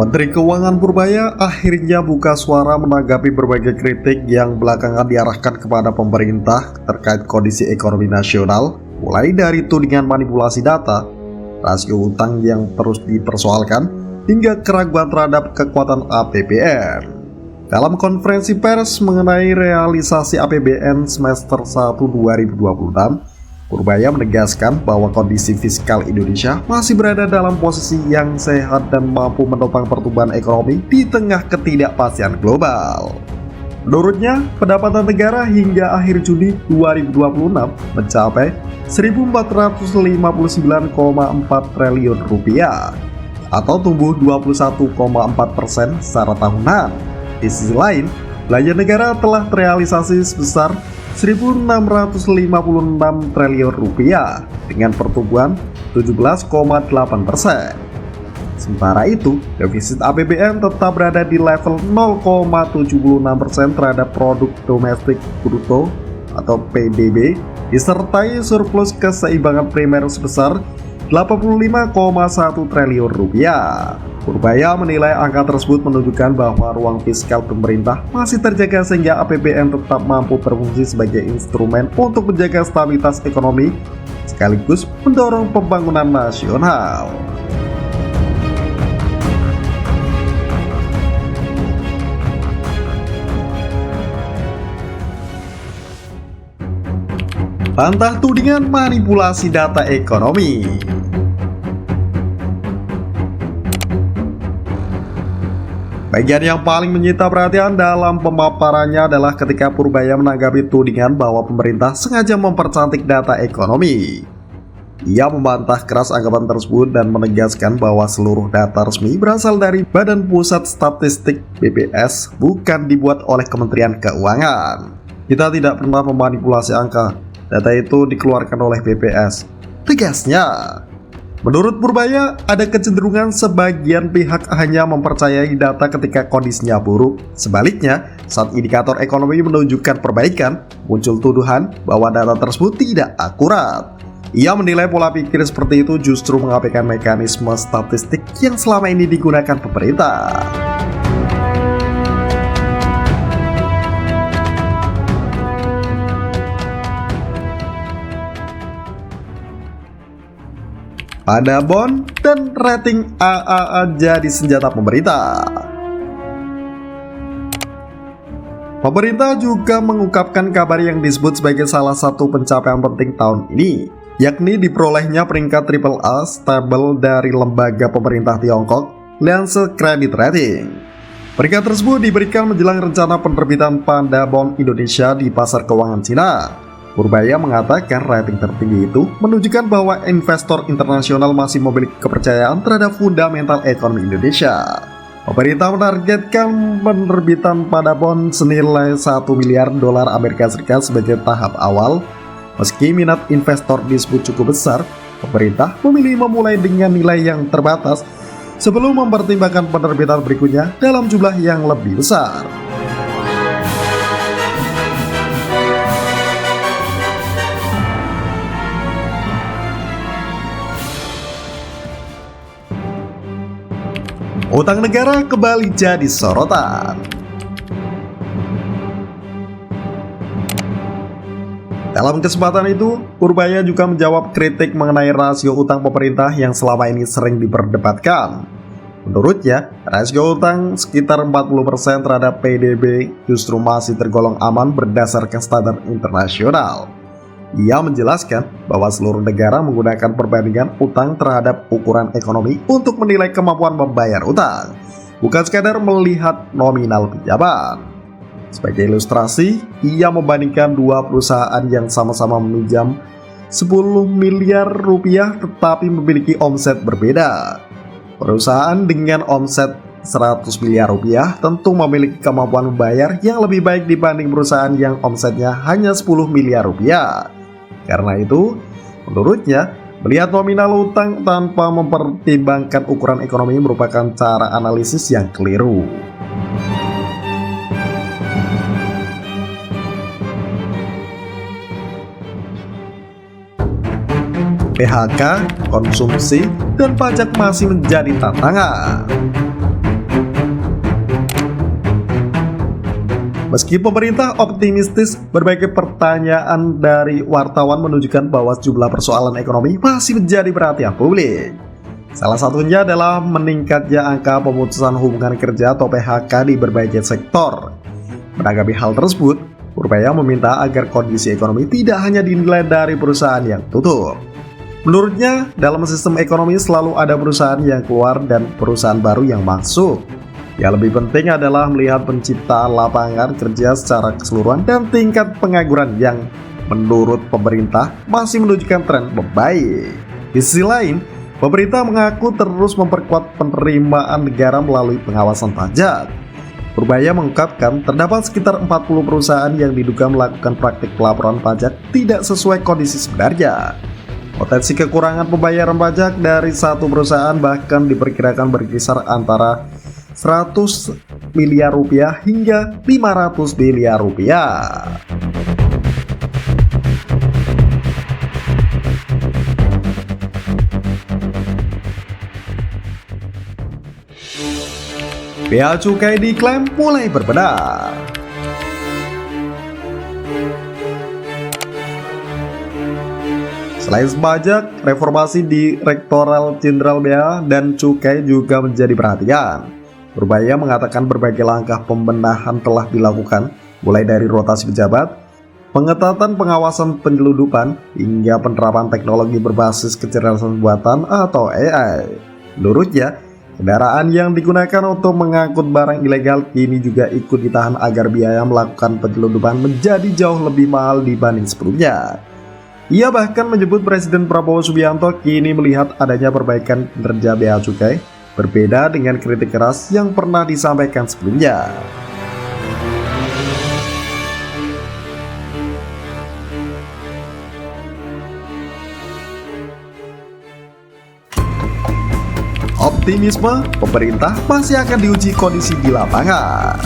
Menteri Keuangan Purbaya akhirnya buka suara menanggapi berbagai kritik yang belakangan diarahkan kepada pemerintah terkait kondisi ekonomi nasional, mulai dari tudingan manipulasi data, rasio utang yang terus dipersoalkan, hingga keraguan terhadap kekuatan APBN. Dalam konferensi pers mengenai realisasi APBN semester 1 2026, Purbaya menegaskan bahwa kondisi fiskal Indonesia masih berada dalam posisi yang sehat dan mampu menopang pertumbuhan ekonomi di tengah ketidakpastian global. Menurutnya, pendapatan negara hingga akhir Juni 2026 mencapai 1.459,4 triliun rupiah atau tumbuh 21,4% secara tahunan. Di sisi lain, belanja negara telah terrealisasi sebesar 1.656 triliun rupiah dengan pertumbuhan 17,8%. Sementara itu, defisit APBN tetap berada di level 0,76% terhadap produk domestik bruto atau PDB, disertai surplus keseimbangan primer sebesar 85,1 triliun rupiah. Purbaya menilai angka tersebut menunjukkan bahwa ruang fiskal pemerintah masih terjaga sehingga APBN tetap mampu berfungsi sebagai instrumen untuk menjaga stabilitas ekonomi sekaligus mendorong pembangunan nasional. Bantah tudingan manipulasi data ekonomi. Bagian yang paling menyita perhatian dalam pemaparannya adalah ketika Purbaya menanggapi tudingan bahwa pemerintah sengaja mempercantik data ekonomi. Ia membantah keras anggapan tersebut dan menegaskan bahwa seluruh data resmi berasal dari Badan Pusat Statistik (BPS), bukan dibuat oleh Kementerian Keuangan. Kita tidak pernah memanipulasi angka, data itu dikeluarkan oleh BPS, tegasnya. Menurut Purbaya, ada kecenderungan sebagian pihak hanya mempercayai data ketika kondisinya buruk. Sebaliknya, saat indikator ekonomi menunjukkan perbaikan, muncul tuduhan bahwa data tersebut tidak akurat. Ia menilai pola pikir seperti itu justru mengabaikan mekanisme statistik yang selama ini digunakan pemerintah. Pada bond dan rating AAA jadi senjata pemerintah. Pemerintah juga mengungkapkan kabar yang disebut sebagai salah satu pencapaian penting tahun ini, yakni diperolehnya peringkat AAA stable dari lembaga pemerintah Tiongkok, Lianse Credit Rating. Peringkat tersebut diberikan menjelang rencana penerbitan Panda Bond Indonesia di pasar keuangan Cina. Purbaya mengatakan rating tertinggi itu menunjukkan bahwa investor internasional masih memiliki kepercayaan terhadap fundamental ekonomi Indonesia. Pemerintah menargetkan penerbitan pada bond senilai $1 miliar Amerika Serikat sebagai tahap awal. Meski minat investor disebut cukup besar, pemerintah memilih memulai dengan nilai yang terbatas sebelum mempertimbangkan penerbitan berikutnya dalam jumlah yang lebih besar. Utang negara kembali jadi sorotan. Dalam kesempatan itu, Purbaya juga menjawab kritik mengenai rasio utang pemerintah yang selama ini sering diperdebatkan. Menurutnya, rasio utang sekitar 40% terhadap PDB justru masih tergolong aman berdasarkan standar internasional. Ia menjelaskan bahwa seluruh negara menggunakan perbandingan utang terhadap ukuran ekonomi untuk menilai kemampuan membayar utang, bukan sekadar melihat nominal pinjaman. Sebagai ilustrasi, ia membandingkan dua perusahaan yang sama-sama meminjam 10 miliar rupiah tetapi memiliki omset berbeda. Perusahaan dengan omset 100 miliar rupiah tentu memiliki kemampuan membayar yang lebih baik dibanding perusahaan yang omsetnya hanya 10 miliar rupiah. Karena itu, menurutnya, melihat nominal utang tanpa mempertimbangkan ukuran ekonomi merupakan cara analisis yang keliru. PHK, konsumsi, dan pajak masih menjadi tantangan. Meski pemerintah optimistis, berbagai pertanyaan dari wartawan menunjukkan bahwa sejumlah persoalan ekonomi masih menjadi perhatian publik. Salah satunya adalah meningkatnya angka pemutusan hubungan kerja atau PHK di berbagai sektor. Menanggapi hal tersebut, Purbaya meminta agar kondisi ekonomi tidak hanya dinilai dari perusahaan yang tutup. Menurutnya, dalam sistem ekonomi selalu ada perusahaan yang keluar dan perusahaan baru yang masuk. Yang lebih penting adalah melihat penciptaan lapangan kerja secara keseluruhan dan tingkat pengangguran yang menurut pemerintah masih menunjukkan tren membaik. Di sisi lain, pemerintah mengaku terus memperkuat penerimaan negara melalui pengawasan pajak. Purbaya mengungkapkan terdapat sekitar 40 perusahaan yang diduga melakukan praktik pelaporan pajak tidak sesuai kondisi sebenarnya. Potensi kekurangan pembayaran pajak dari satu perusahaan bahkan diperkirakan berkisar antara 100 miliar rupiah hingga 500 miliar rupiah. Bea cukai diklaim mulai berbenah. Selain pajak, reformasi Direktorat Jenderal Bea dan Cukai juga menjadi perhatian. Purbaya mengatakan berbagai langkah pembenahan telah dilakukan, mulai dari rotasi pejabat, pengetatan pengawasan penyeludupan, hingga penerapan teknologi berbasis kecerdasan buatan atau AI. Menurutnya, kendaraan yang digunakan untuk mengangkut barang ilegal kini juga ikut ditahan agar biaya melakukan penyeludupan menjadi jauh lebih mahal dibanding sebelumnya. Ia bahkan menyebut Presiden Prabowo Subianto kini melihat adanya perbaikan kinerja bea cukai, berbeda dengan kritik keras yang pernah disampaikan sebelumnya. Optimisme pemerintah masih akan diuji kondisi di lapangan.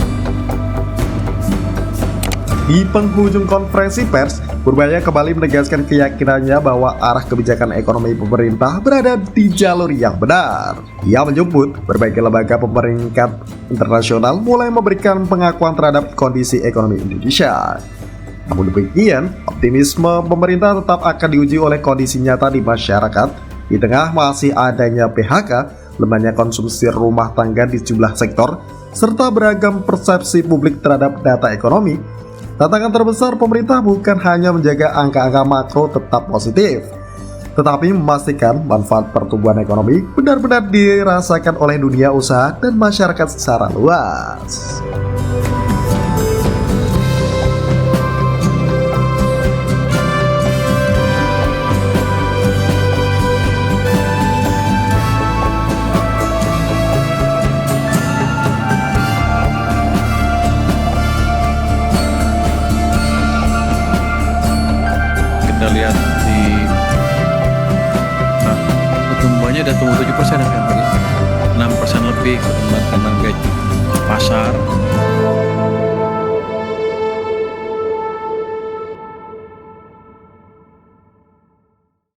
Di penghujung konferensi pers, Purbaya kembali menegaskan keyakinannya bahwa arah kebijakan ekonomi pemerintah berada di jalur yang benar. Ia menyebut berbagai lembaga pemeringkat internasional mulai memberikan pengakuan terhadap kondisi ekonomi Indonesia. Namun demikian, optimisme pemerintah tetap akan diuji oleh kondisi nyata di masyarakat di tengah masih adanya PHK, lemahnya konsumsi rumah tangga di sejumlah sektor, serta beragam persepsi publik terhadap data ekonomi. Tantangan terbesar pemerintah bukan hanya menjaga angka-angka makro tetap positif, tetapi memastikan manfaat pertumbuhan ekonomi benar-benar dirasakan oleh dunia usaha dan masyarakat secara luas. Kita lihat di pertumbuhannya udah tumbuh 7% ya, 6% lebih pertumbuhan tenaga pasar.